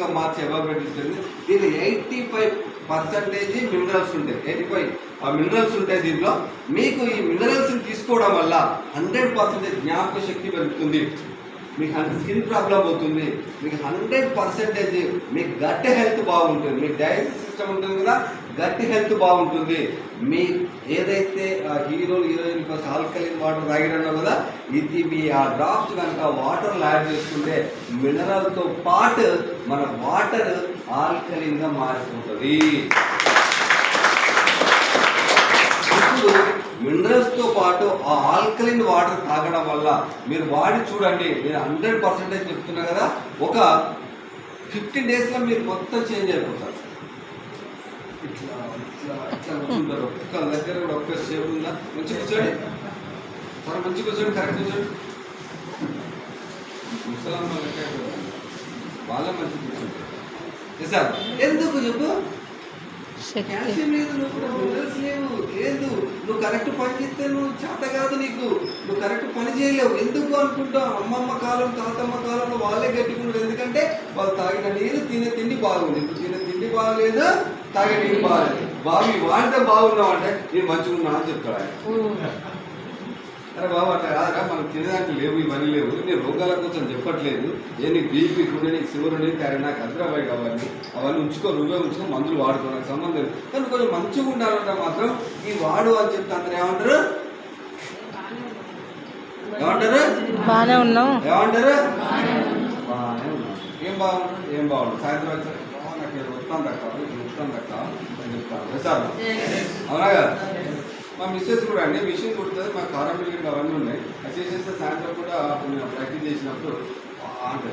గా మార్చి ఎవాపరేట్ చేస్తుంది. దీనిలో 85% మినరల్స్ ఉంటాయి. 85 మినరల్స్ ఉంటాయి దీనిలో. మీకు ఈ మినరల్స్ తీసుకోవడం వల్ల 100% జ్ఞాపక శక్తి పెరుగుతుంది, మీకు స్కిన్ ప్రాబ్లం అవుతుంది, మీకు 100% మీ గట్ హెల్త్ బాగుంటుంది, మీ డైజెస్ట్ సిస్టమ్ ఉంటుంది కదా, గట్ హెల్త్ బాగుంటుంది. మీ ఏదైతే హీరోలు హీరోయిన్ ఫస్ట్ ఆల్కలిన్ వాటర్ తాగిరన్నావు కదా, ఇది మీ ఆ డ్రాప్స్ కనుక వాటర్లో యాడ్ చేసుకుంటే మినరల్తో పాటు మన వాటర్ ఆల్కలిన్గా మారిపోతుంది. ఇప్పుడు మినరల్స్తో పాటు ఆ ఆల్కలిన్ వాటర్ తాగడం వల్ల మీరు వాడి చూడండి, నేను 100% చెప్తున్నా కదా, ఒక 15 daysలో మీరు మొత్తం చేంజ్ అయిపోతారు. ఇట్లా ఇట్లా ఇట్లా కూర్చుంటారు. ఒక్క దగ్గర కూడా ఒక్క సేపు ఉందా? మంచి కూర్చోండి, మనం మంచి కూర్చోండి, కరెక్ట్ కూర్చోండి. ముసలాం వాళ్ళ మంచి కూర్చోండి సార్. ఎందుకు చెప్పు? క్యాల్షియం లేదు, నువ్వు కూడా మినరల్స్ లేవు, లేదు, నువ్వు కరెక్ట్ పని చేస్తే నువ్వు చేత కాదు, నువ్వు కరెక్ట్ పని చేయలేవు. ఎందుకు అనుకుంటావు? అమ్మమ్మ కాలం తాతమ్మ కాలంలో వాళ్ళే గట్టికున్నారు. ఎందుకంటే వాళ్ళు తాగిన నీరు తినే తిండి బాగుంది. ఇప్పుడు తినే తిండి బాగలేదు, తాగే నీరు బాగలేదు. బావి వాడితే బాగున్నావు అంటే నేను మంచిగా ఉన్నా అని చెప్తాడు ఆయన. అరే బాబు అట్లా కాదురా, మనం తినేదానికి లేవు, ఇవన్నీ లేవు, నేను రోగాల కోసం చెప్పట్లేదు. నీకు బీపీ కూడా, నీకు షుగర్ ఉండేది, కానీ నాకు అద్రాబాయి కావాలి, అవన్నీ ఉంచుకో, నువ్వే ఉంచుకో, మందులు వాడుకో, నాకు సంబంధం లేదు. కానీ కొంచెం మంచిగా ఉండాలంటే మాత్రం ఈ వాడు అని చెప్తే అందరు ఏమంటారు? ఏమంటారు? బాగానే ఉన్నాం. ఏమంటారు? బాగానే ఉన్నాం. ఏం బాగుంటుంది? ఏం బాగుంటుంది? సాయంత్రం వచ్చారు నాకు వస్తాను దక్క అని చెప్తాను సార్. అవునా కదా? మా మిస్సెస్ కూడా అండి మిషన్ కుడుతుంది, మా కారం బిల్డింగ్ అవన్నీ ఉన్నాయి. అది చేసేస్తే సాయంత్రం కూడా ప్రాక్టీస్ చేసినప్పుడు అంటే